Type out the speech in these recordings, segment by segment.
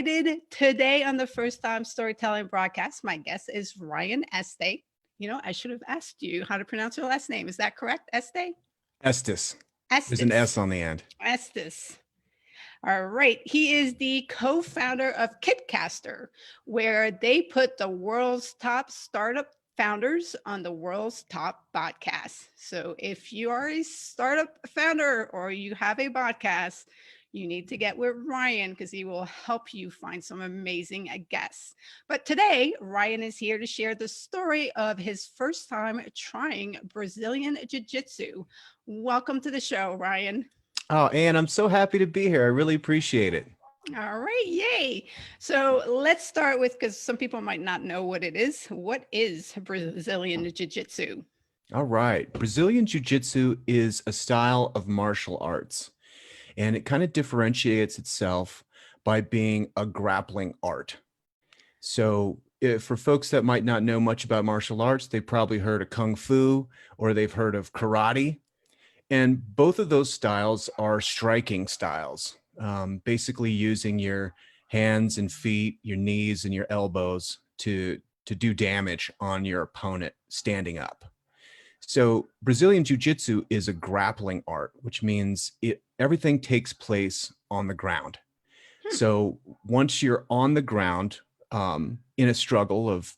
Today on the First Time Storytelling broadcast, my guest is Ryan Este. I should have asked you how to pronounce your last name. Is that correct, Este? Estes. There's an Estes. S on the end. Estes. All right. He is the co-founder of Kitcaster, where they put the world's top startup founders on the world's top podcast. So if you are a startup founder or you have a podcast, you need to get with Ryan because he will help you find some amazing guests. But today, Ryan is here to share the story of his first time trying Brazilian Jiu Jitsu. Welcome to the show, Ryan. Oh, Anne, I'm so happy to be here. I really appreciate it. All right, yay. So let's start with, because some people might not know what it is. What is Brazilian Jiu Jitsu? All right. Brazilian Jiu-Jitsu is a style of martial arts, and it kind of differentiates itself by being a grappling art. So for folks that might not know much about martial arts, they probably heard of Kung Fu or they've heard of karate. And both of those styles are striking styles, basically using your hands and feet, your knees and your elbows to do damage on your opponent standing up. So Brazilian Jiu-Jitsu is a grappling art, which means everything takes place on the ground. So once you're on the ground in a struggle of,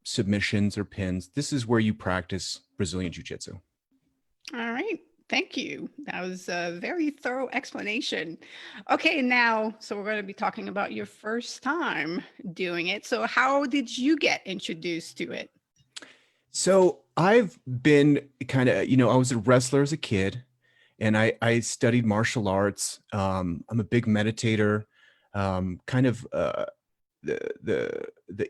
submissions or pins, this is where you practice Brazilian Jiu-Jitsu. All right. Thank you. That was a very thorough explanation. Okay, now, so we're going to be talking about your first time doing it. So how did you get introduced to it? So I've been kind of, I was a wrestler as a kid and I studied martial arts. I'm a big meditator, the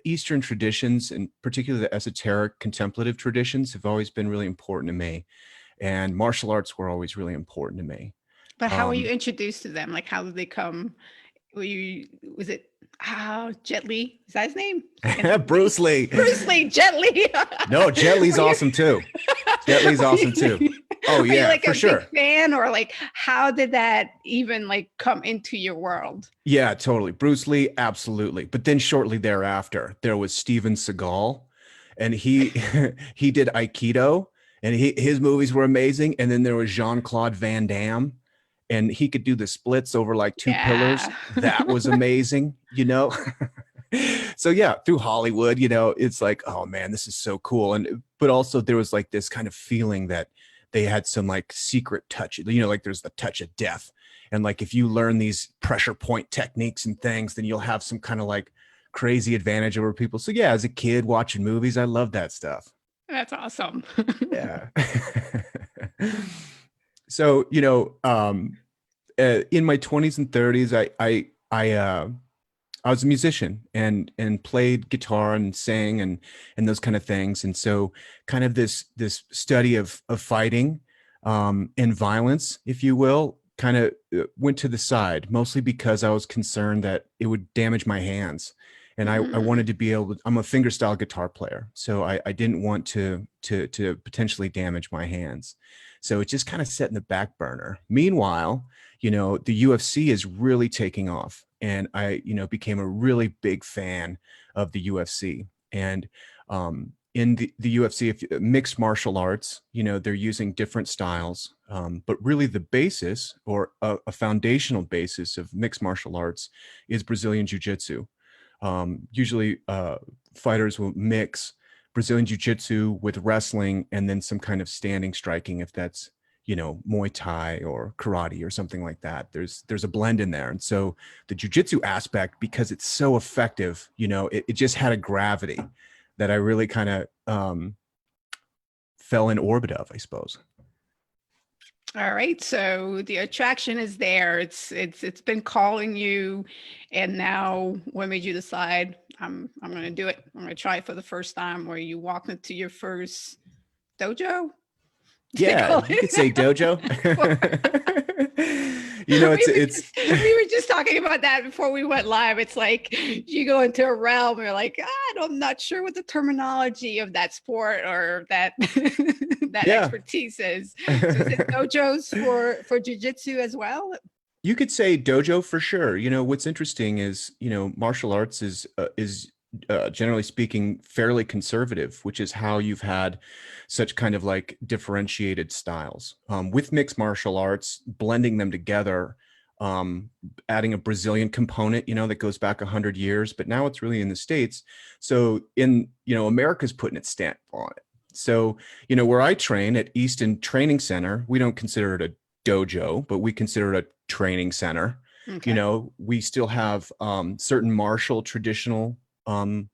Eastern traditions, and particularly the esoteric contemplative traditions, have always been really important to me. And martial arts were always really important to me. But how were you introduced to them? Like, how did they come? Was it Jet Li? Is that his name? Bruce Lee. Bruce Lee, Jet Li. No, Jet Li's awesome too. Jet Li's awesome too. Oh yeah, like for sure. Big fan, or like, how did that even like come into your world? Yeah, totally. Bruce Lee, absolutely. But then shortly thereafter, there was Steven Seagal, and he did Aikido, and his movies were amazing. And then there was Jean-Claude Van Damme, and he could do the splits over like two pillars. That was amazing, So yeah, through Hollywood, it's like, oh man, this is so cool. But also there was like this kind of feeling that they had some like secret touch, like there's the touch of death. And like, if you learn these pressure point techniques and things, then you'll have some kind of like crazy advantage over people. So yeah, as a kid watching movies, I love that stuff. That's awesome. Yeah. So, in my 20s and 30s, I was a musician and played guitar and sang and those kind of things. And so kind of this study of fighting and violence, if you will, kind of went to the side, mostly because I was concerned that it would damage my hands. And I wanted to be able to, I'm a fingerstyle guitar player. So I didn't want to potentially damage my hands. So it just kind of set in the back burner. Meanwhile, the UFC is really taking off. And I, became a really big fan of the UFC. And in the UFC, mixed martial arts, they're using different styles. But really the basis, or a foundational basis of mixed martial arts, is Brazilian Jiu-Jitsu. Usually fighters will mix Brazilian Jiu-Jitsu with wrestling and then some kind of standing striking, if that's, Muay Thai or karate or something like that. There's a blend in there. And so the Jiu-Jitsu aspect, because it's so effective, it just had a gravity that I really kind of fell in orbit of, I suppose. All right. So the attraction is there. It's been calling you, and now what made you decide I'm going to do it? I'm going to try it for the first time. Where you walked into your first dojo? Yeah, you could say dojo. It's we were just talking about that before we went live. It's like you go into a realm, you're like, I'm not sure what the terminology of that sport or that expertise is. So is it dojos for jiu-jitsu as well? You could say dojo for sure. You know, what's interesting is, you know, martial arts is generally speaking fairly conservative, which is how you've had such kind of like differentiated styles. With mixed martial arts, blending them together, um, adding a Brazilian component, you know, that goes back 100 years, but now it's really in the States. So in, you know, America's putting its stamp on it. So, you know, where I train at Easton Training Center, we don't consider it a dojo, but we consider it a training center. You Okay. know, we still have certain martial traditional um,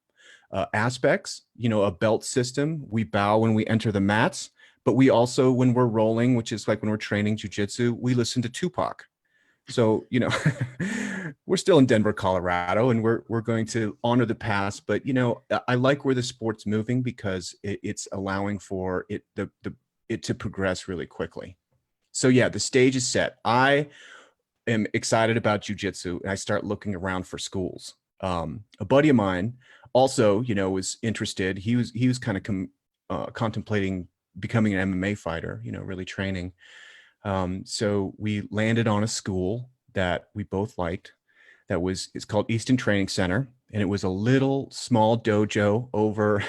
aspects, you know, a belt system. We bow when we enter the mats, but we also, when we're rolling, which is like when we're training jujitsu, we listen to Tupac. So, you know, we're still in Denver, Colorado, and we're going to honor the past. But you know, I like where the sport's moving because it's allowing for it to progress really quickly. So yeah, the stage is set. I am excited about jujitsu, and I start looking around for schools. A buddy of mine also, you know, was interested. He was kind of contemplating becoming an MMA fighter. You know, really training. So we landed on a school that we both liked. It's called Easton Training Center, and it was a little small dojo over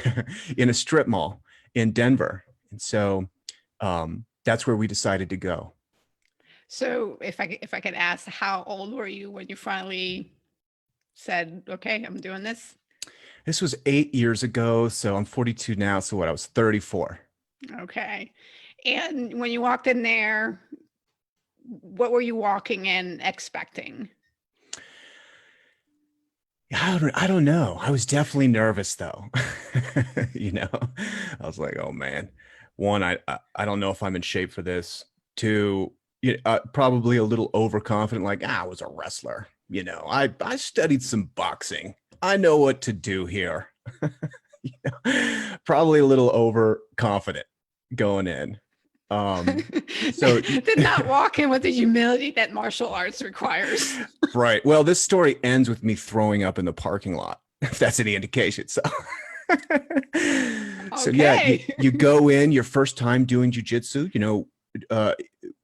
in a strip mall in Denver. And so that's where we decided to go. So if I could ask, how old were you when you finally said, "Okay, I'm doing this"? This was 8 years ago, so I'm 42 now. So what? I was 34. Okay. And when you walked in there, what were you walking in expecting? I don't know. I was definitely nervous though. You know, I was like, oh man, one, I don't know if I'm in shape for this. Two, probably a little overconfident, like, I was a wrestler. You know, I studied some boxing. I know what to do here. You know, probably a little overconfident going in. So Did not walk in with the humility that martial arts requires. right. Well, this story ends with me throwing up in the parking lot, if that's any indication. So, so yeah, you, Okay. you go in your first time doing jujitsu, you know, uh,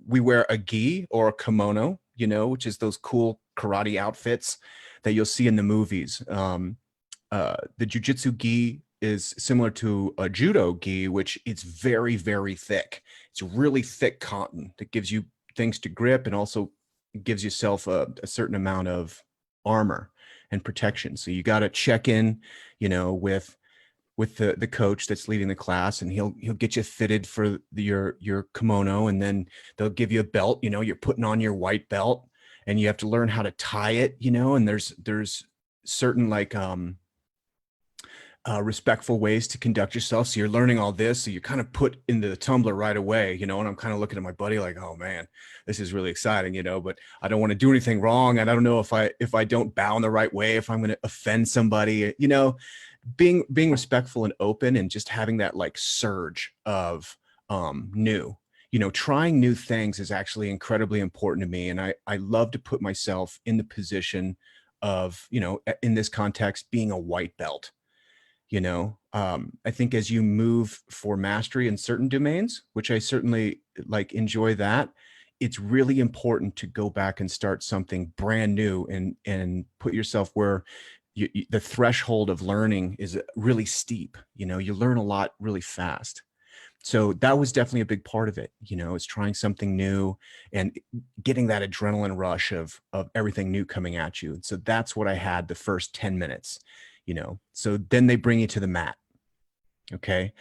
we wear a gi or a kimono, you know, which is those cool karate outfits that you'll see in the movies. The jujitsu gi is similar to a judo gi, which it's very, very thick. It's really thick cotton that gives you things to grip and also gives yourself a certain amount of armor and protection. So you got to check in, you know, with the coach that's leading the class, and he'll get you fitted for your kimono, and then they'll give you a belt. You know, you're putting on your white belt, and you have to learn how to tie it. You know, and there's certain like respectful ways to conduct yourself. So you're learning all this. So you're kind of put into the tumbler right away, you know, and I'm kind of looking at my buddy like, oh man, this is really exciting, you know, but I don't want to do anything wrong. And I don't know if I don't bow in the right way, if I'm going to offend somebody, you know, being respectful and open and just having that like surge of new, you know, trying new things is actually incredibly important to me. And I love to put myself in the position of, you know, in this context, being a white belt. You know, I think as you move for mastery in certain domains, which I certainly like enjoy that, it's really important to go back and start something brand new and put yourself where the threshold of learning is really steep. You know, you learn a lot really fast. So that was definitely a big part of it. You know, is trying something new and getting that adrenaline rush of everything new coming at you. And so that's what I had the first 10 minutes, you know. So then they bring you to the mat. Okay.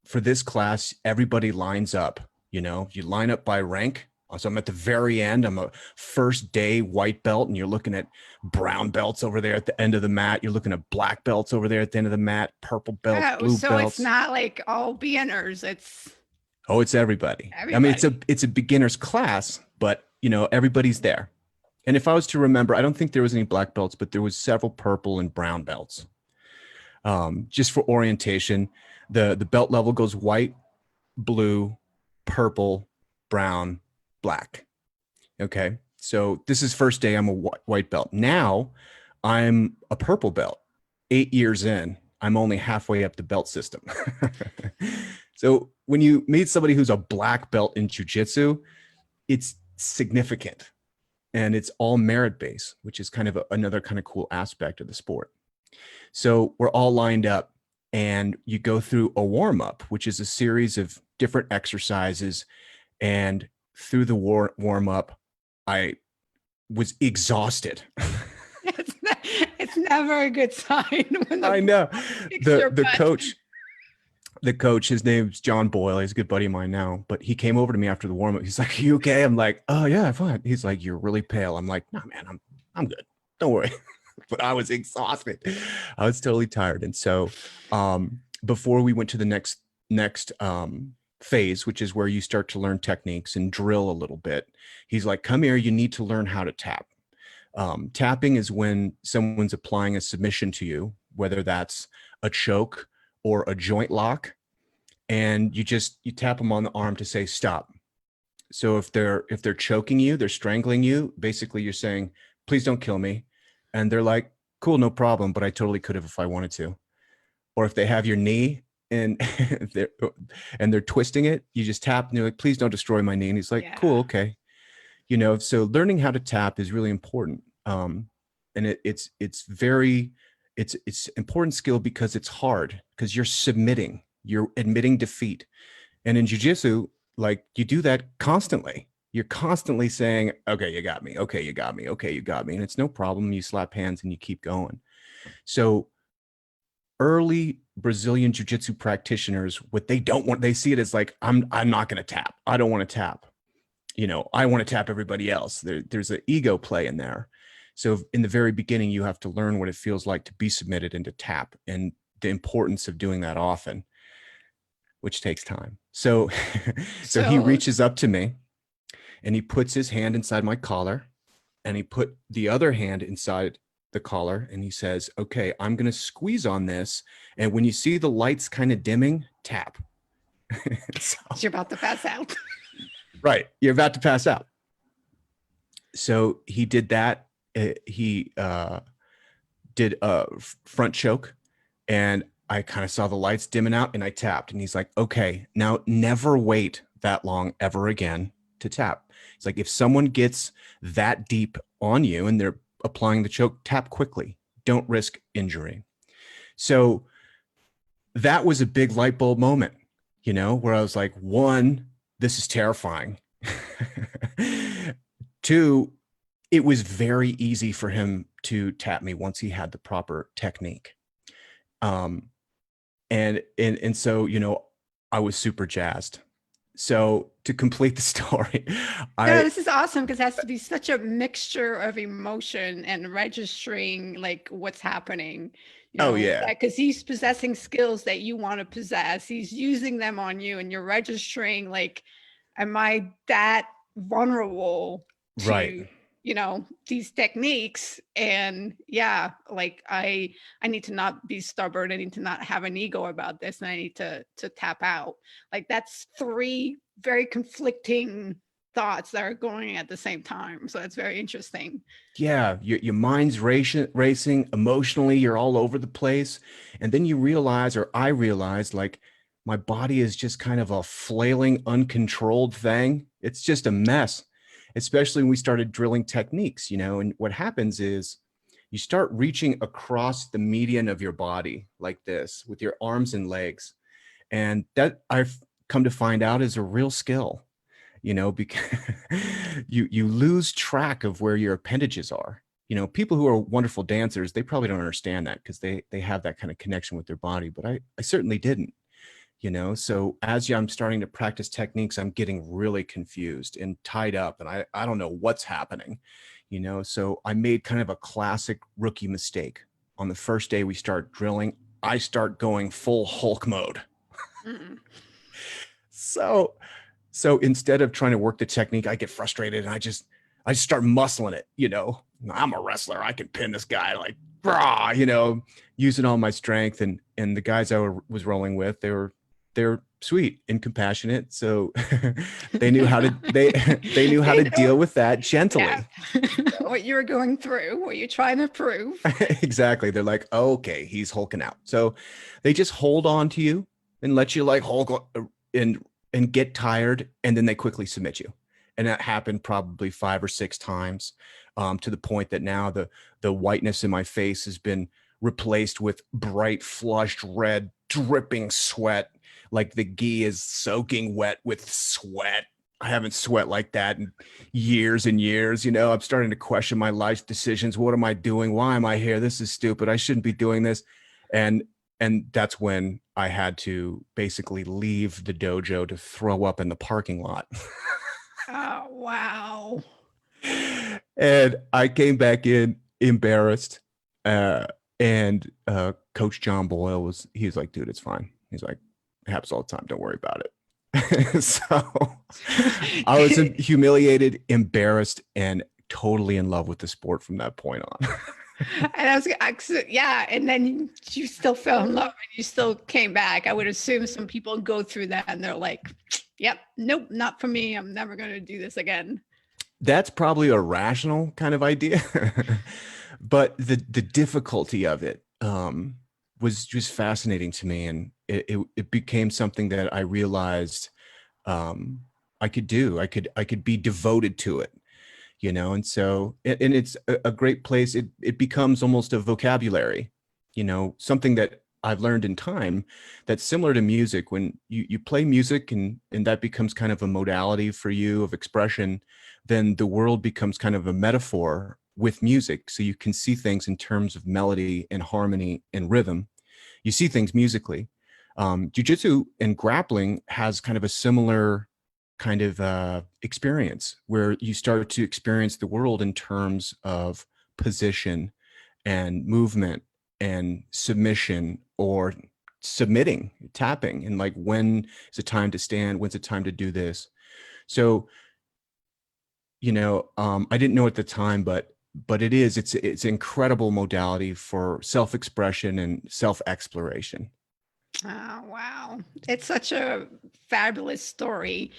For this class, everybody lines up, you know, you line up by rank. So I'm at the very end. I'm a first day white belt, and you're looking at brown belts over there at the end of the mat. You're looking at black belts over there at the end of the mat, purple belts, Oh, blue so it's belts. not like all beginners, it's Oh, it's everybody. I mean, everybody. it's a beginner's class, but you know, everybody's there. And if I was to remember, I don't think there was any black belts, but there was several purple and brown belts. Just for orientation, the belt level goes white, blue, purple, brown, black. Okay. So this is first day. I'm a white belt. Now I'm a purple belt. 8 years in, I'm only halfway up the belt system. So when you meet somebody who's a black belt in jujitsu, it's significant, and it's all merit based, which is kind of another kind of cool aspect of the sport. So we're all lined up, and you go through a warm up, which is a series of different exercises. And through the warm up, I was exhausted. It's never a good sign when I know the the coach, his name's John Boyle. He's a good buddy of mine now, but he came over to me after the warm up. He's like, "Are you okay?" I'm like, "Oh yeah, fine." He's like, "You're really pale." I'm like, "No, man, I'm good. Don't worry." But I was exhausted. I was totally tired. And so before we went to the next phase, which is where you start to learn techniques and drill a little bit, he's like, "Come here, you need to learn how to tap." Tapping is when someone's applying a submission to you, whether that's a choke or a joint lock, and you tap them on the arm to say stop. So if they're choking you, they're strangling you, basically you're saying, "Please don't kill me." And they're like, "Cool, no problem, but I totally could have if I wanted to." Or if they have your knee and they're twisting it, you just tap and they're like, "Please don't destroy my knee." And he's like, Yeah. "Cool, okay." So learning how to tap is really important. And it's important skill because it's hard, because you're admitting defeat. And in jiu-jitsu, like, you do that constantly. You're constantly saying, "Okay, you got me. Okay, you got me. Okay, you got me." And it's no problem. You slap hands and you keep going. So early Brazilian jiu-jitsu practitioners, what they don't want, they see it as like, I'm not going to tap. I don't want to tap. I want to tap everybody else. There's an ego play in there. So in the very beginning, you have to learn what it feels like to be submitted and to tap, and the importance of doing that often, which takes time. So he So reaches up to me and he puts his hand inside my collar, and he put the other hand inside the collar, and he says, "Okay, I'm going to squeeze on this. And when you see the lights kind of dimming, tap." So, you're about to pass out. right. You're about to pass out. So he did that. He did a front choke, and I kind of saw the lights dimming out, and I tapped. And he's like, "Okay, now never wait that long ever again to tap." It's like, if someone gets that deep on you and they're applying the choke, tap quickly. Don't risk injury. So that was a big light bulb moment, where I was like, one, this is terrifying. Two, it was very easy for him to tap me once he had the proper technique. And so, I was super jazzed. So to complete the story, No, this is awesome, because it has to be such a mixture of emotion and registering like what's happening. Oh yeah, because he's possessing skills that you want to possess. He's using them on you, and you're registering like, am I that vulnerable right. to these techniques? And yeah, like I need to not be stubborn. I need to not have an ego about this, and I need to tap out. Like, that's three very conflicting thoughts that are going at the same time. So it's very interesting. Yeah, your mind's racing emotionally. You're all over the place, and then you realize, or I realized, like, my body is just kind of a flailing, uncontrolled thing. It's just a mess, especially when we started drilling techniques. And what happens is you start reaching across the median of your body like this with your arms and legs, and that, I've come to find out, is a real skill. Because you lose track of where your appendages are. People who are wonderful dancers, they probably don't understand that, because they have that kind of connection with their body, but I certainly didn't. So as I'm starting to practice techniques, I'm getting really confused and tied up, and I don't know what's happening. So I made kind of a classic rookie mistake. On the first day we start drilling, I start going full Hulk mode. Mm. So instead of trying to work the technique, I get frustrated and I just start muscling it. I'm a wrestler. I can pin this guy, like, brah, using all my strength. And the guys I was rolling with, they're sweet and compassionate. So they knew how to, they knew how to deal with that gently. Yeah. What you were going through, what you're trying to prove. Exactly. They're like, "Okay, he's hulking out." So they just hold on to you and let you like hulk and get tired, and then they quickly submit you. And that happened probably 5 or 6 times, to the point that now the whiteness in my face has been replaced with bright, flushed red, dripping sweat. Like the gi is soaking wet with sweat. I haven't sweat like that in years and years. I'm starting to question my life decisions. What am I doing? Why am I here? This is stupid. I shouldn't be doing this. And that's when I had to basically leave the dojo to throw up in the parking lot. Oh, wow. And I came back in embarrassed. Uh, and Coach John Boyle he's like, dude, it's fine. He's like, it happens all the time. Don't worry about it. So I was humiliated, embarrassed, and totally in love with the sport from that point on. And yeah. And then you still fell in love and you still came back. I would assume some people go through that and they're like, yep, nope, not for me. I'm never going to do this again. That's probably a rational kind of idea. But the difficulty of it was just fascinating to me. And it became something that I realized I could do. I could be devoted to it. And so and it's a great place. It becomes almost a vocabulary, something that I've learned in time that's similar to music. When you play music and that becomes kind of a modality for you of expression, then the world becomes kind of a metaphor with music. So you can see things in terms of melody and harmony and rhythm. You see things musically. Jiu-jitsu and grappling has kind of a similar kind of experience where you start to experience the world in terms of position and movement and submission or submitting, tapping, and like, when is it time to stand? When's it time to do this? So, I didn't know at the time, but it's an incredible modality for self-expression and self-exploration. Oh, wow. It's such a fabulous story.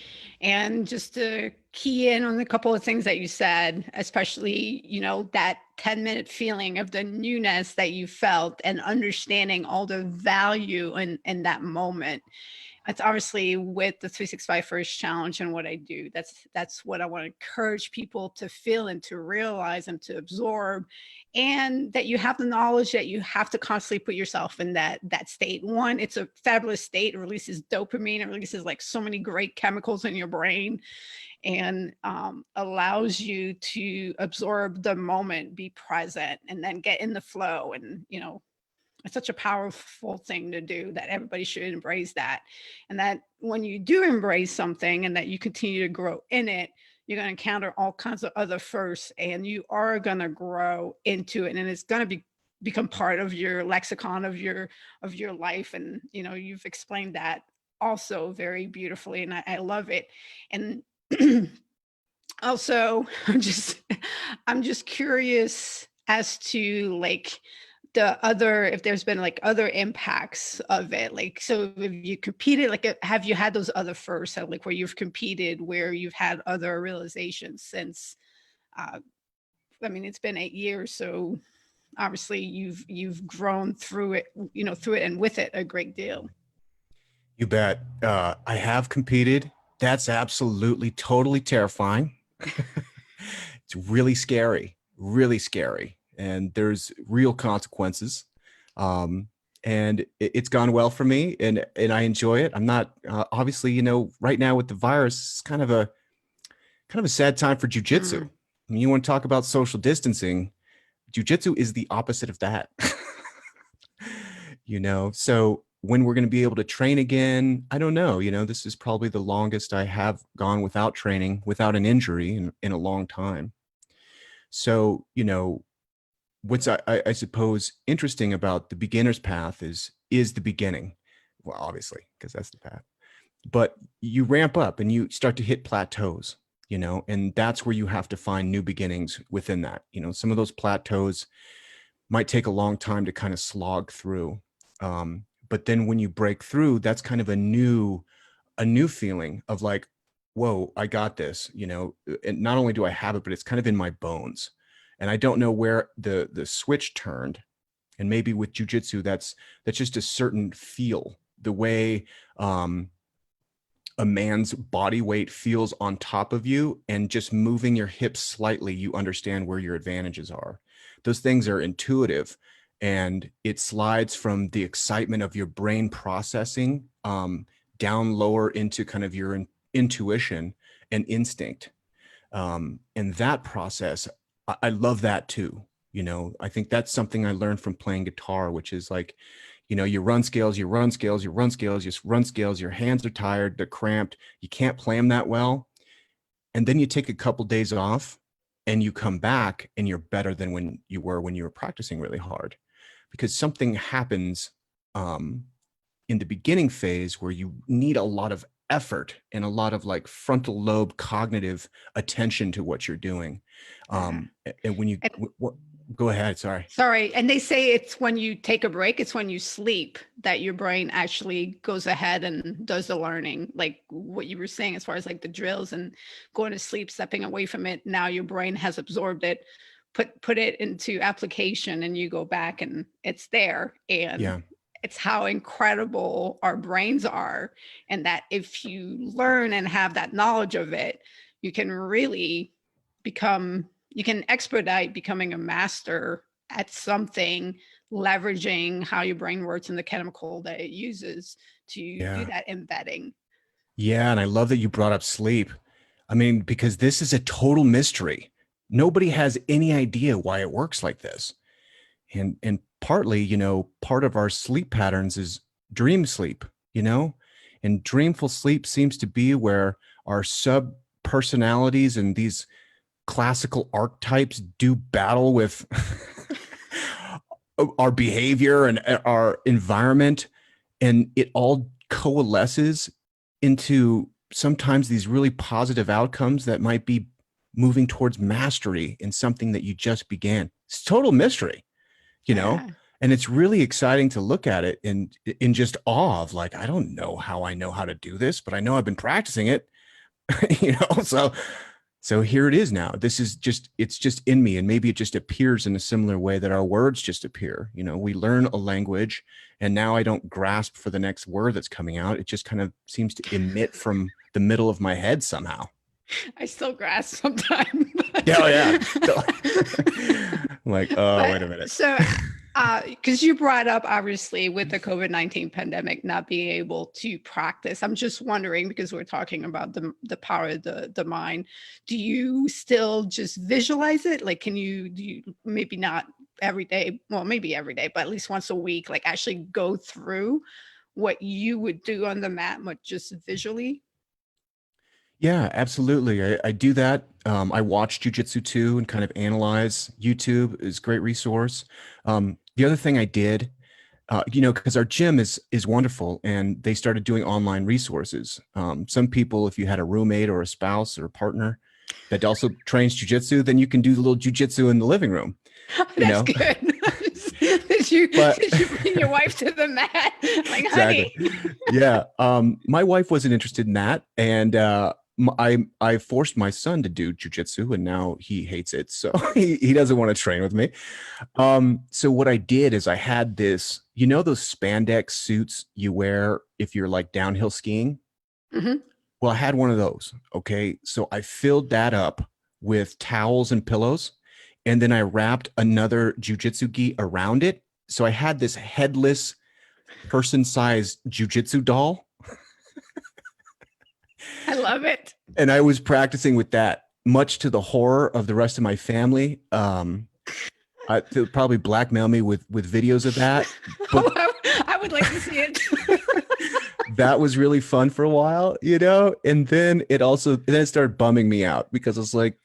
And just to key in on a couple of things that you said, especially, that 10-minute feeling of the newness that you felt and understanding all the value in that moment. It's obviously with the 365 First Challenge and what I do. That's what I want to encourage people to feel and to realize and to absorb, and that you have the knowledge that you have to constantly put yourself in that state. One, it's a fabulous state. It releases dopamine. It releases like so many great chemicals in your brain, and allows you to absorb the moment, be present, and then get in the flow. And it's such a powerful thing to do, that everybody should embrace that. And that when you do embrace something and that you continue to grow in it, you're going to encounter all kinds of other firsts, and you are going to grow into it, and it's going to become part of your lexicon of your life. And you've explained that also very beautifully, and I love it. And also, I'm just curious as to like if there's been like other impacts of it. Like, so if you competed, like, have you had those other firsts, like where you've competed, where you've had other realizations since, it's been 8 years. So obviously you've grown through it, and with it a great deal. You bet. I have competed. That's absolutely totally terrifying. It's really scary, really scary. And there's real consequences. And it's gone well for me, and I enjoy it. I'm not obviously, right now with the virus, it's kind of a sad time for jujitsu. Mm. I mean, you want to talk about social distancing? Jujitsu is the opposite of that. So when we're going to be able to train again, I don't know. This is probably the longest I have gone without training, without an injury in a long time. So, what's I suppose interesting about the beginner's path is the beginning. Well, obviously, because that's the path. But you ramp up and you start to hit plateaus, and that's where you have to find new beginnings within that. Some of those plateaus might take a long time to kind of slog through. But then when you break through, that's kind of a new feeling of like, whoa, I got this, and not only do I have it, but it's kind of in my bones. And I don't know where the switch turned. And maybe with jujitsu, that's just a certain feel, the way a a man's body weight feels on top of you, and just moving your hips slightly, you understand where your advantages are. Those things are intuitive, and it slides from the excitement of your brain processing down lower into kind of your intuition and instinct. And that process, I love that too. You know, I think that's something I learned from playing guitar, which is like, you know, you run scales, you run scales, you run scales, you run scales, your hands are tired, they're cramped, you can't play them that well. And then you take a couple days off and you come back and you're better than when you were practicing really hard, because something happens in the beginning phase where you need a lot of effort and a lot of like frontal lobe cognitive attention to what you're doing. Uh-huh. And when you go ahead, sorry. Sorry. And they say it's when you take a break, it's when you sleep that your brain actually goes ahead and does the learning. Like what you were saying, as far as like the drills and going to sleep, stepping away from it. Now your brain has absorbed it, put it into application, and you go back and it's there. And Yeah. it's how incredible our brains are. And that if you learn and have that knowledge of it, you can really you can expedite becoming a master at something, leveraging how your brain works and the chemical that it uses to do Yeah. that embedding. Yeah. And I love that you brought up sleep. I mean, because this is a total mystery. Nobody has any idea why it works like this. And partly, you know, part of our sleep patterns is dream sleep, you know, and dreamful sleep seems to be where our sub personalities and these classical archetypes do battle with our behavior and our environment, and it all coalesces into sometimes these really positive outcomes that might be moving towards mastery in something that you just began. It's total mystery, you know, Yeah. and it's really exciting to look at it in just awe of like, I don't know how I know how to do this, but I know I've been practicing it. You know, so here it is now. This is just, it's just in me. And maybe it just appears in a similar way that our words just appear. You know, we learn a language and now I don't grasp for the next word that's coming out. It just kind of seems to emit from the middle of my head somehow. I still grasp sometimes. Yeah, oh yeah. I'm like, oh, wait a But minute. so, because you brought up obviously with the COVID-19 pandemic not being able to practice, I'm just wondering, because we're talking about the power of the mind. Do you still just visualize it? Like, do you maybe not every day? Well, maybe every day, but at least once a week, like actually go through what you would do on the mat, but just visually? Yeah, absolutely. I do that. I watch jujitsu too and kind of analyze. YouTube is a great resource. The other thing I did, you know, because our gym is wonderful and they started doing online resources. Some people, if you had a roommate or a spouse or a partner that also trains jujitsu, then you can do the little jujitsu in the living room, you That's know. good. But Did you bring your wife to the mat? Like, exactly. honey. Yeah. My wife wasn't interested in that. And I forced my son to do jujitsu and now he hates it. So he doesn't want to train with me. So what I did is I had this, you know, those spandex suits you wear if you're like downhill skiing. Mhm. Well, I had one of those. Okay. So I filled that up with towels and pillows. And then I wrapped another jujitsu gi around it. So I had this headless person-sized jujitsu doll. I love it. And I was practicing with that, much to the horror of the rest of my family. They'll probably blackmail me with videos of that, but I would like to see it. that was really fun for a while, you know. And then it started bumming me out because it's like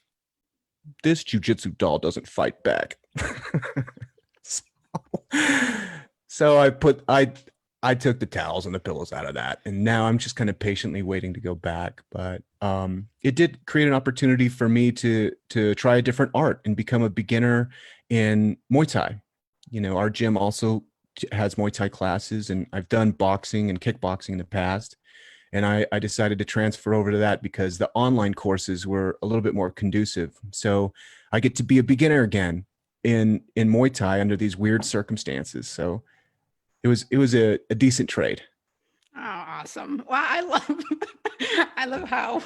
this jujitsu doll doesn't fight back. so, so I took the towels and the pillows out of that, and now I'm just kind of patiently waiting to go back. But it did create an opportunity for me to try a different art and become a beginner in Muay Thai. You know, our gym also has Muay Thai classes, and I've done boxing and kickboxing in the past. And I decided to transfer over to that because the online courses were a little bit more conducive. So I get to be a beginner again in Muay Thai under these weird circumstances. So it was a decent trade. Oh, awesome. Well, I love I love how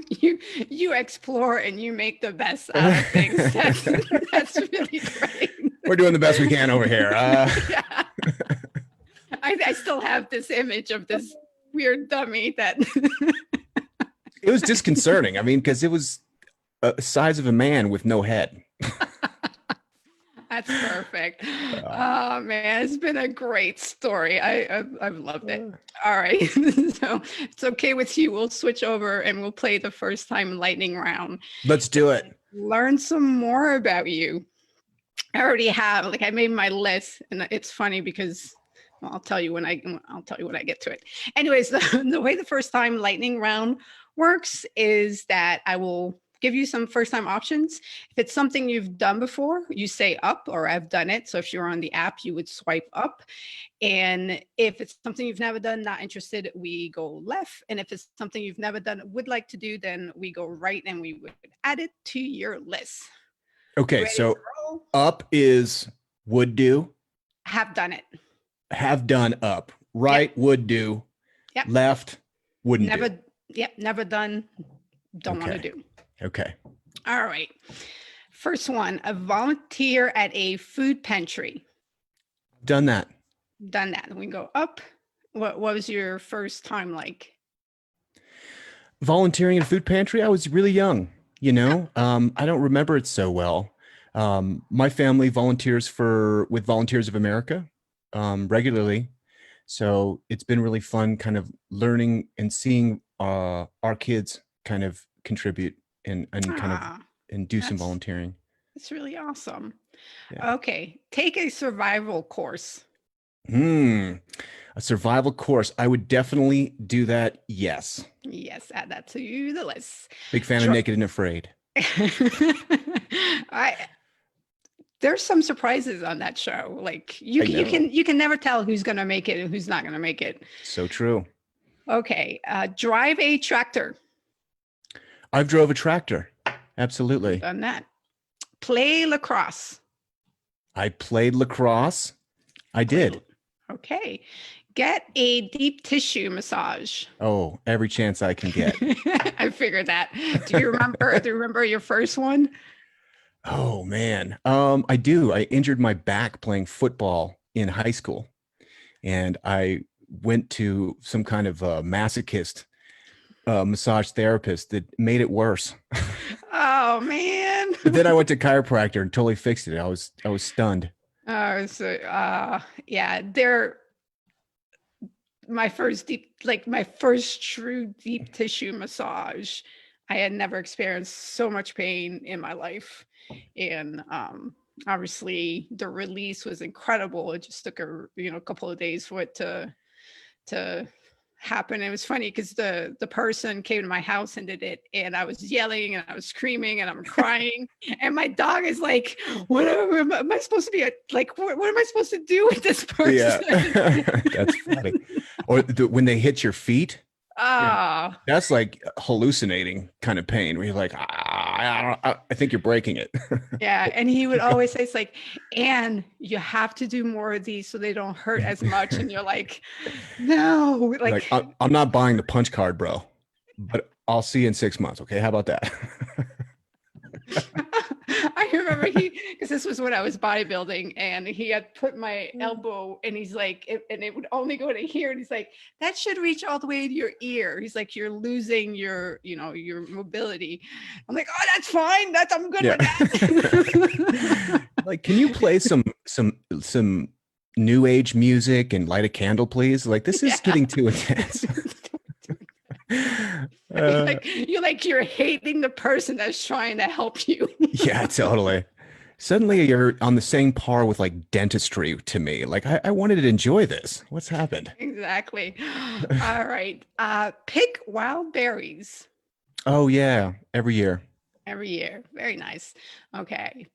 you explore and you make the best out of things. That's really great. We're doing the best we can over here. Yeah. I still have this image of this weird dummy that It was disconcerting. I mean, because it was a size of a man with no head. that's perfect. Oh man, it's been a great story. I've loved it. All right. So it's okay with you. We'll switch over and we'll play the first time lightning round. Let's do it. Learn some more about you. I already have, like, I made my list, and it's funny because well, I'll tell you when I get to it. Anyways, the way the first time lightning round works is that I will give you some first time options. If it's something you've done before, you say up or I've done it. So if you're on the app, you would swipe up. And if it's something you've never done, not interested, we go left. And if it's something you've never done, would like to do, then we go right and we would add it to your list. Okay, Ready so to roll? up is would do, Have done it. have done up. Right, would do. Yep. Left, wouldn't Never, do. yep, never done, don't want to Okay. do. Okay. All right. First one, a volunteer at a food pantry. Done that. Done that. We go up. What was your first time like? Volunteering in a food pantry, I was really young, you know. I don't remember it so well. My family volunteers with Volunteers of America regularly. So it's been really fun kind of learning and seeing our kids kind of contribute and kind of Ah, and do some that's- volunteering. It's really awesome. Yeah. Okay. Take a survival course. A survival course. I would definitely do that. Yes. Yes, add that to the list. Big fan Sure. of Naked and Afraid. There's some surprises on that show. Like I know. you can never tell who's gonna make it and who's not gonna make it. So true. Okay. Drive a tractor. I've drove a tractor. Absolutely. Done that. Play lacrosse. I played lacrosse. I did. Okay. Get a deep tissue massage. Oh, every chance I can get. I figured that. Do you remember your first one? Oh man. I do. I injured my back playing football in high school. And I went to some kind of masochist massage therapist that made it worse. Oh man. But then I went to chiropractor and totally fixed it. I was stunned. Oh, so yeah, they're my first true deep tissue massage. I had never experienced so much pain in my life. And obviously the release was incredible. It just took a couple of days for it to happen. It was funny because the person came to my house and did it, and I was yelling and I was screaming and I'm crying, and my dog is like, "What am I supposed to be like? What am I supposed to do with this person?" Yeah. That's funny. Or when they hit your feet, Ah, that's like hallucinating kind of pain where you're like, I think you're breaking it. yeah. And he would always say, "It's like, Anne, you have to do more of these so they don't hurt as much." And you're like, "No, like." I'm not buying the punch card, bro, but I'll see you in 6 months. Okay. How about that? I remember because this was when I was bodybuilding, and he had put my elbow, and he's like, and it would only go to here, and he's like, that should reach all the way to your ear. He's like, you're losing your mobility. I'm like, oh, that's fine. I'm good with that. Like, can you play some new age music and light a candle, please? Like, this is getting too intense. You're hating the person that's trying to help you. Yeah, totally. Suddenly you're on the same par with like dentistry to me. Like I wanted to enjoy this. What's happened? Exactly. All right. Pick wild berries. Oh yeah, every year. Every year. Very nice. Okay.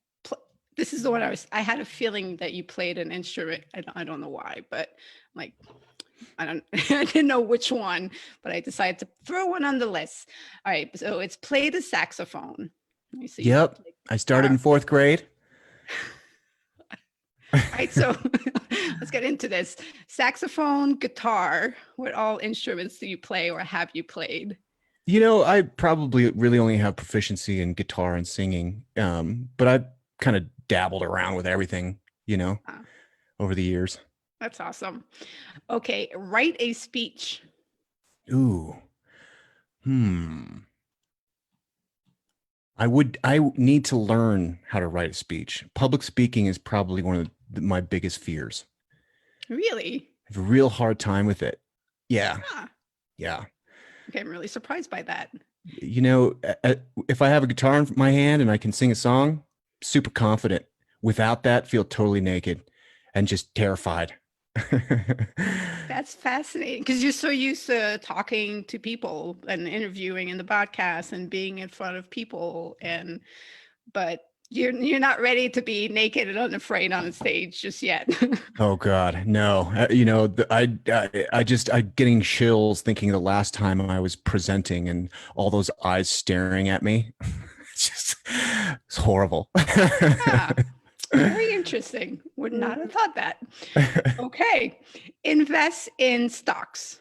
This is the one I had a feeling that you played an instrument. I don't know why, but like, I didn't know which one, but I decided to throw one on the list. All right. So it's play the saxophone. Let me see. Yep. I started in 4th grade. I right. So let's get into this. Saxophone, guitar. What all instruments do you play or have you played? I probably really only have proficiency in guitar and singing, but I've kind of dabbled around with everything, Ah, over the years. that's awesome. Okay, write a speech. Ooh, hmm. I need to learn how to write a speech. Public speaking is probably one of my biggest fears. Really? I have a real hard time with it. Yeah, Ah, yeah. okay, I'm really surprised by that. If I have a guitar in my hand and I can sing a song, super confident. Without that, feel totally naked and just terrified. That's fascinating because you're so used to talking to people and interviewing in the podcast and being in front of people, and but you're not ready to be naked and unafraid on a stage just yet. Oh God, no. I getting chills thinking the last time I was presenting and all those eyes staring at me. It's horrible. Ah, very interesting. Would not have thought that. Okay. Invest in stocks.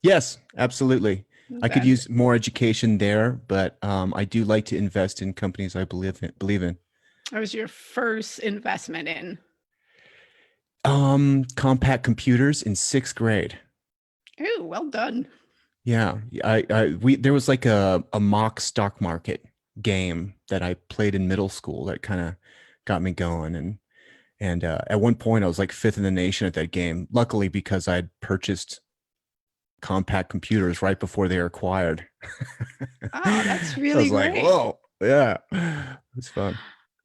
Yes, absolutely. I could Invest. use more education there, but I do like to invest in companies I believe in. That was your first investment in. Compact computers in sixth grade. Oh, well done. Yeah, we there was like a mock stock market game that I played in middle school that kind of got me going, and at one point I was like fifth in the nation at that game. Luckily, because I'd purchased compact computers right before they were acquired. Oh, that's I really was like, great. whoa, yeah, it's fun.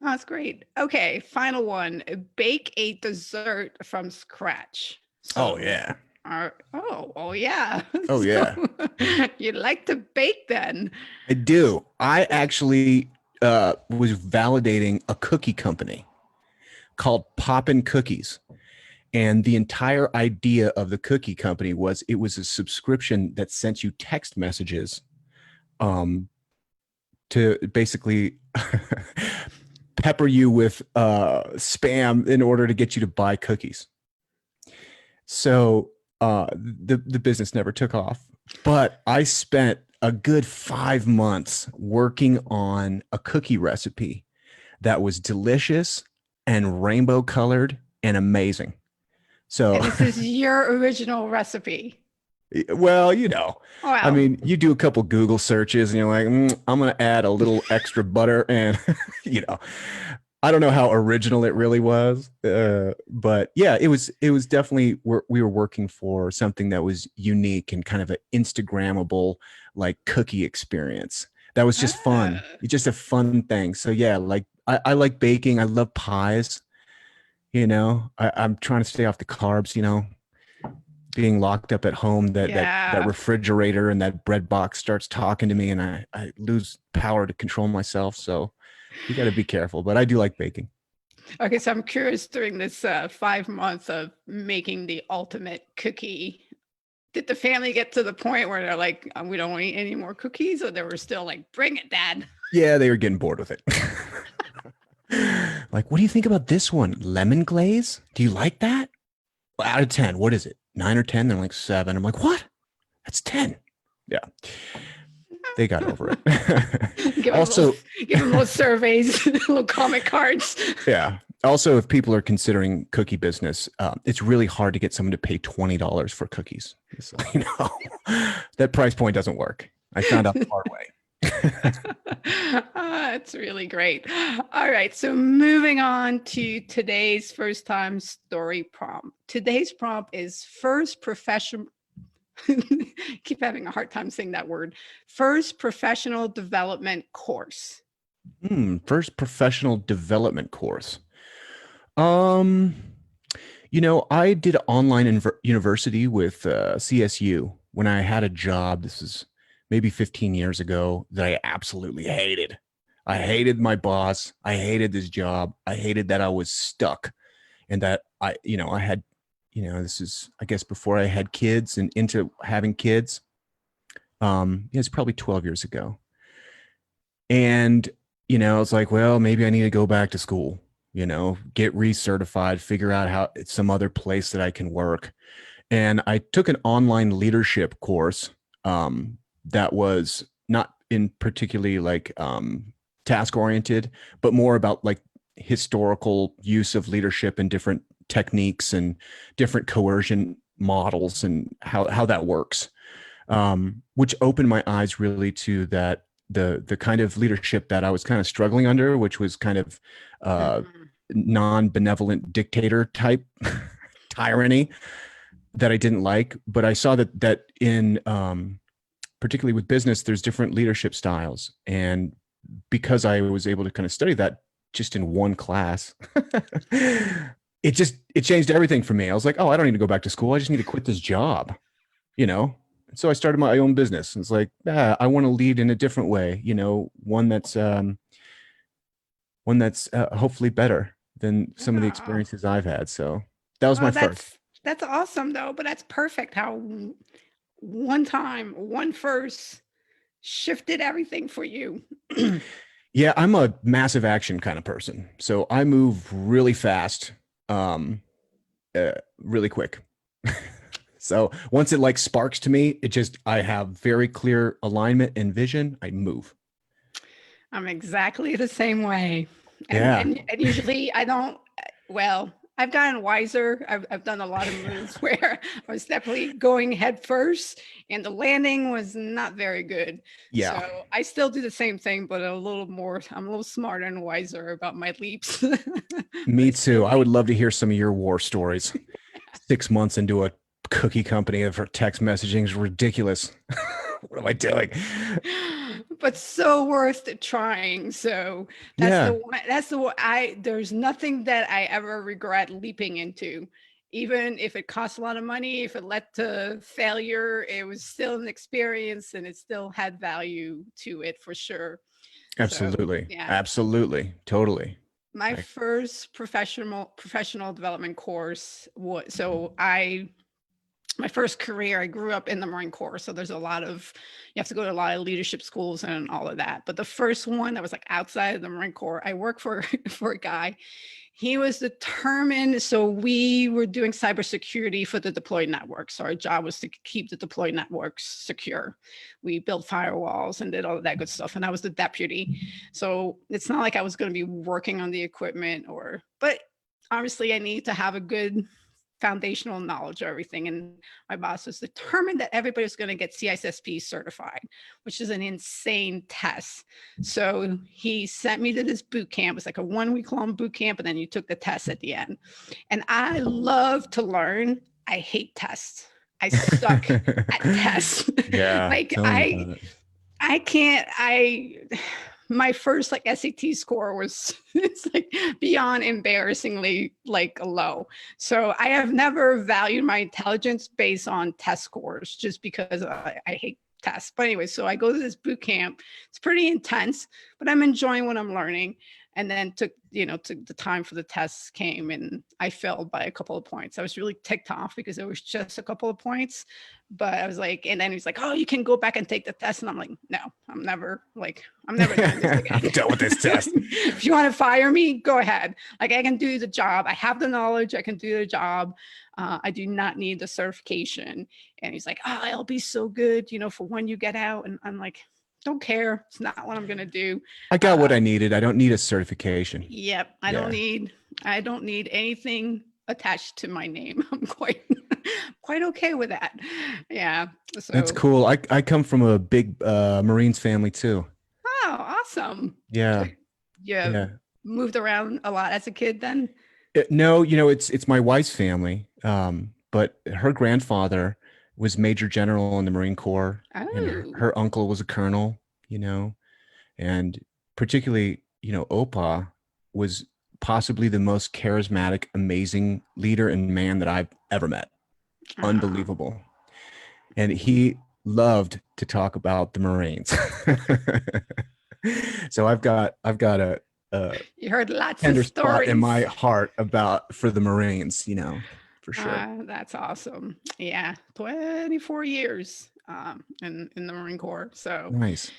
Oh, that's great. Okay, final one. Bake a dessert from scratch. Oh So, yeah, oh yeah. oh yeah. So you like to bake then? I do. I actually was validating a cookie company called Poppin' Cookies. And the entire idea of the cookie company was it was a subscription that sent you text messages um, to basically pepper you with spam in order to get you to buy cookies. So the business never took off, but I spent a good 5 months working on a cookie recipe that was delicious and rainbow colored and amazing. So, And this is your original recipe. well, I Wow. mean, you do a couple Google searches and you're like, I'm going to add a little extra butter. And, you know, I don't know how original it really was. But yeah, it was definitely, we were working for something that was unique and kind of an Instagrammable, like cookie experience. That was just fun. Ah, It's just a fun thing. So yeah, like I like baking. I love pies. I'm trying to stay off the carbs, being locked up at home, that yeah. refrigerator and that bread box starts talking to me and I lose power to control myself. So you got to be careful, but I do like baking. Okay, so I'm curious during this 5 months of making the ultimate cookie, did the family get to the point where they're like, we don't want to eat any more cookies? Or they were still like, bring it, Dad? Yeah, they were getting bored with it. Like, what do you think about this one? Lemon glaze? Do you like that? Well, out of 10, what is it? 9 or 10? They're like 7. I'm like, what? That's 10. Yeah, they got over it. Give them Also, little surveys, little comment cards. yeah. Also, if people are considering cookie business, it's really hard to get someone to pay $20 for cookies. So, that price point doesn't work. I found out the hard way. It's really great. All right, so moving on to today's first time story prompt. Today's prompt is first professional. Keep having a hard time saying that word. First professional development course. First professional development course. Um, I did online university with CSU when I had a job. This is maybe 15 years ago that I absolutely hated. I hated my boss. I hated this job. I hated that I was stuck and that I had, this is, I guess, before I had kids and into having kids. Yeah, it's probably 12 years ago. And, I was like, well, maybe I need to go back to school. get recertified, figure out how it's some other place that I can work. And I took an online leadership course that was not in particularly like task oriented, but more about like historical use of leadership and different techniques and different coercion models and how that works, which opened my eyes really to that the kind of leadership that I was kind of struggling under, which was kind of uh, Mhm. non-benevolent dictator type tyranny that I didn't like. But I saw that in particularly with business, there's different leadership styles, and because I was able to kind of study that just in one class, it changed everything for me. I was like, oh, I don't need to go back to school. I just need to quit this job, you know. So I started my own business. It's like, I want to lead in a different way, one that's hopefully better than some of the Yeah. experiences I've had. So that was my Oh, first. that's awesome though, but that's perfect how one time, one first shifted everything for you. Yeah, I'm a massive action kind of person. So I move really fast, um, really quick. So once it like sparks to me, I have very clear alignment and vision. I move. I'm exactly the same way. And Yeah. and usually I don't well, I've gotten wiser. I've done a lot of moves where I was definitely going head first and the landing was not very good. Yeah. So I still do the same thing, but I'm a little smarter and wiser about my leaps. But Me it's still too. I me. would love to hear some of your war stories. 6 months into a cookie company for text messaging is ridiculous. What am I doing? But so worth trying. So Yeah. that's the one there's nothing that I ever regret leaping into. Even if it cost a lot of money, if it led to failure, it was still an experience and it still had value to it for sure. So Absolutely. yeah. Absolutely. Totally. My I, first professional development course was so I my first career, I grew up in the Marine Corps. So there's a lot of, you have to go to a lot of leadership schools and all of that. But the first one that was like outside of the Marine Corps, I worked for, for a guy. He was determined. So we were doing cybersecurity for the deployed network. So our job was to keep the deployed networks secure. We built firewalls and did all of that good stuff. And I was the deputy. So it's not like I was going to be working on the equipment but obviously I need to have a good foundational knowledge of everything. And my boss was determined that everybody was going to get CISSP certified, which is an insane test. So he sent me to this boot camp. It's like a 1 week long boot camp, and then you took the test at the end. And I love to learn. I hate tests. I suck at tests. yeah. like Tell me about it. I can't I my first like SAT score was it's like beyond embarrassingly like low. So I have never valued my intelligence based on test scores just because I hate tests. But anyway, so I go to this boot camp. It's pretty intense, but I'm enjoying what I'm learning. And then took the time for the tests came and I failed by a couple of points. I was really ticked off because it was just a couple of points. But I was like, and then he's like, oh, you can go back and take the test. And I'm like, no, I'm never doing this again. I'm done with this test. If you want to fire me, go ahead. Like I can do the job. I have the knowledge. I can do the job. I do not need the certification. And he's like, oh, it'll be so good, for when you get out. And I'm like, don't care. It's not what I'm going to do. I got what I needed. I don't need a certification. Yep. Yeah. I don't need anything attached to my name. I'm quite okay with that. Yeah. That's So, cool. I come from a big Marines family too. oh, awesome. So Yeah. you Yeah. moved around a lot as a kid then? No, it's my wife's family. But her grandfather was Major General in the Marine Corps, and Oh. her uncle was a colonel, you know, and particularly, Opa was possibly the most charismatic, amazing leader and man that I've ever met. Ah. Unbelievable. And he loved to talk about the Marines. So I've got a You heard lots of tender spot in stories. my heart for the Marines, for sure. That's awesome. Yeah, 24 years in the Marine Corps. So, Nice.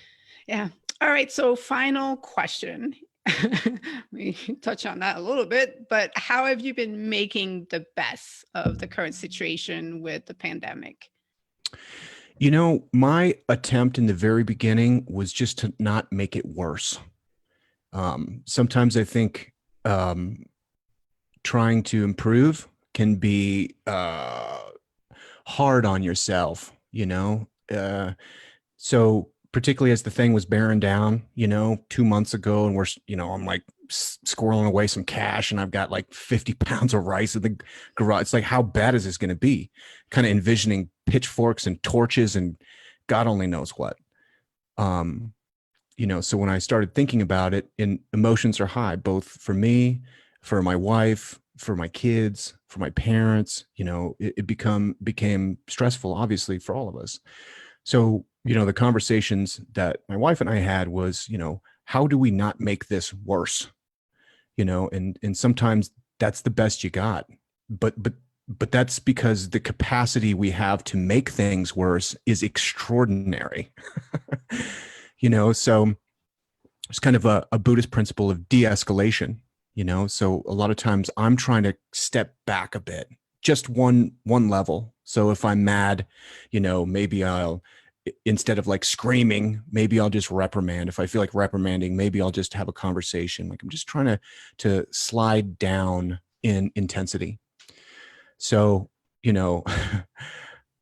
yeah. All right. So, final question. We touch on that a little bit, but how have you been making the best of the current situation with the pandemic? You know, my attempt in the very beginning was just to not make it worse. Sometimes I think um, trying to improve can be hard on yourself, you know? So particularly as the thing was bearing down, 2 months ago, and I'm like squirreling away some cash, and I've got like 50 pounds of rice in the garage. It's like, how bad is this going to be? Kind of envisioning pitchforks and torches and God only knows what. Um, so when I started thinking about it, and emotions are high, both for me, for my wife, for my kids, for my parents. It became stressful, obviously, for all of us. So, the conversations that my wife and I had was, how do we not make this worse? And sometimes that's the best you got. But that's because the capacity we have to make things worse is extraordinary. So it's kind of a Buddhist principle of de-escalation. So a lot of times I'm trying to step back a bit, just one level. So if I'm mad, maybe I'll, instead of like screaming, maybe I'll just reprimand. If I feel like reprimanding, maybe I'll just have a conversation. Like, I'm just trying to slide down in intensity. So,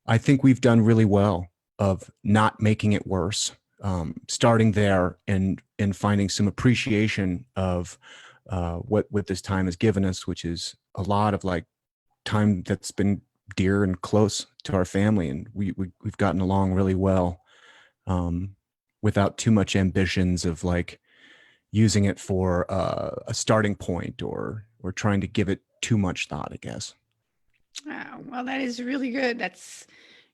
I think we've done really well of not making it worse. Starting there and finding some appreciation of what this time has given us, which is a lot of like time that's been dear and close to our family, and we've gotten along really well, without too much ambitions of like using it for a starting point, or trying to give it too much thought, I guess. Oh, well, that is really good.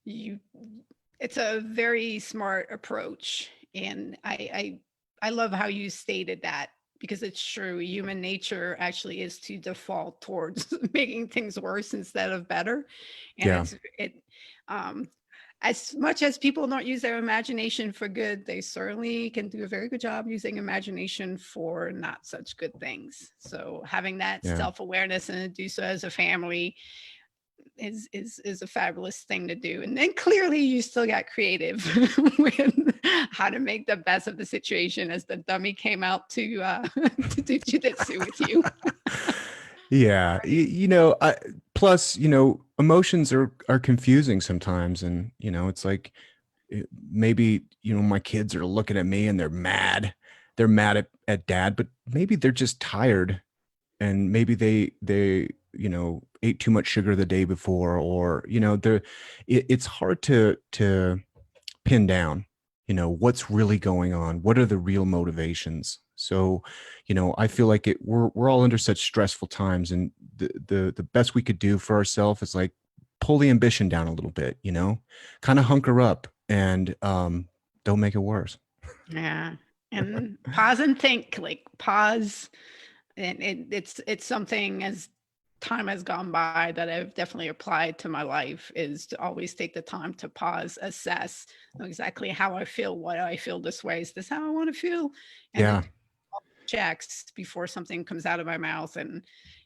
You. It's a very smart approach, and I love how you stated that, because it's true. Human nature actually is to default towards making things worse instead of better, and Yeah, um, as much as people don't use their imagination for good, they certainly can do a very good job using imagination for not such good things. So having that yeah. self-awareness and to do so as a family is a fabulous thing to do. And then clearly you still got creative with how to make the best of the situation as the dummy came out to to do jujitsu with you. Yeah, I plus, emotions are confusing sometimes, and it's like, maybe, my kids are looking at me and they're mad. They're mad at dad, but maybe they're just tired, and maybe they ate too much sugar the day before, or it's hard to pin down, what's really going on, what are the real motivations. So, I feel like we're all under such stressful times, and the best we could do for ourselves is like pull the ambition down a little bit, kind of hunker up, and don't make it worse. Yeah. And pause and think, like pause. And it's something as time has gone by that I've definitely applied to my life, is to always take the time to pause, assess, know exactly how I feel, why I feel this way. Is this how I want to feel? And then Yeah, checks before something comes out of my mouth, and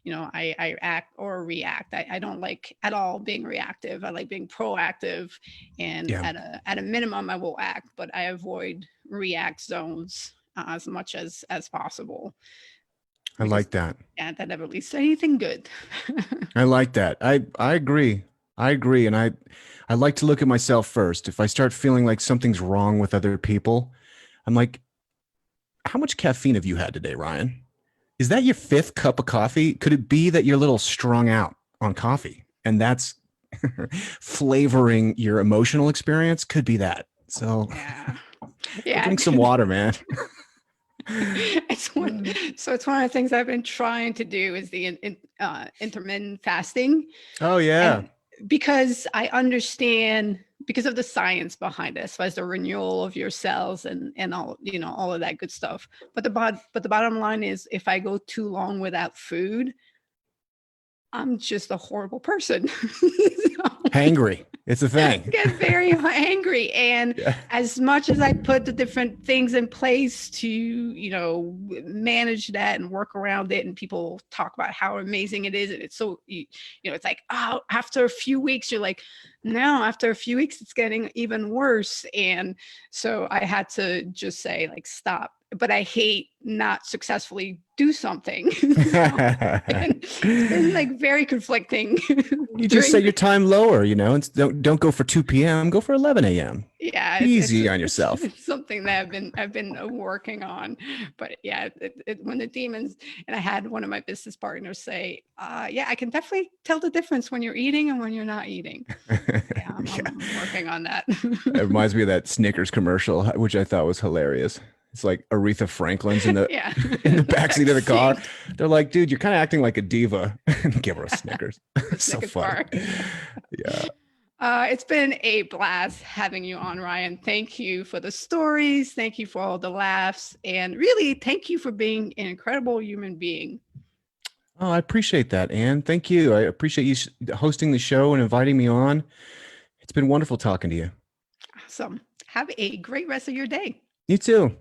I act or react. I don't like at all being reactive. I like being proactive, and yeah, at a minimum I will act, but I avoid react zones as much as possible, I because like that. yeah, that never leads to anything good. I like that. I agree. I agree. And I like to look at myself first. If I start feeling like something's wrong with other people, I'm like, how much caffeine have you had today, Ryan? Is that your fifth cup of coffee? Could it be that you're a little strung out on coffee, and that's flavoring your emotional experience? Could be that. So Yeah, go yeah. drink some water, man. it's one so it's one of the things I've been trying to do, is the intermittent fasting. Oh yeah. And because I understand, because of the science behind this, as the renewal of your cells and all, all of that good stuff. But the bottom line is, if I go too long without food, I'm just a horrible person. So, Hangry. It's a thing. get very angry. And Yeah. as much as I put the different things in place to, manage that and work around it, and people talk about how amazing it is, and it's so, it's like, oh, after a few weeks, you're like, no, after a few weeks, it's getting even worse. And so I had to just say, like, stop. But I hate not successfully do something. So it's been like very conflicting. You just set during your time lower, and don't go for 2 p.m. Go for 11 a.m. Yeah, Easy on yourself. it's something that I've been working on. But yeah, when the demons, and I had one of my business partners say, yeah, I can definitely tell the difference when you're eating and when you're not eating. Yeah, Yeah. I'm working on that. It reminds me of that Snickers commercial, which I thought was hilarious. It's like Aretha Franklin's in the Yeah. in the backseat of the car. Backseat. They're like, dude, you're kind of acting like a diva. Give her a Snickers. So Snickers funny. bar. Yeah. It's been a blast having you on, Ryan. Thank you for the stories. Thank you for all the laughs. And really, thank you for being an incredible human being. Oh, I appreciate that, Anne. Thank you. I appreciate you hosting the show and inviting me on. It's been wonderful talking to you. Awesome. Have a great rest of your day. You too.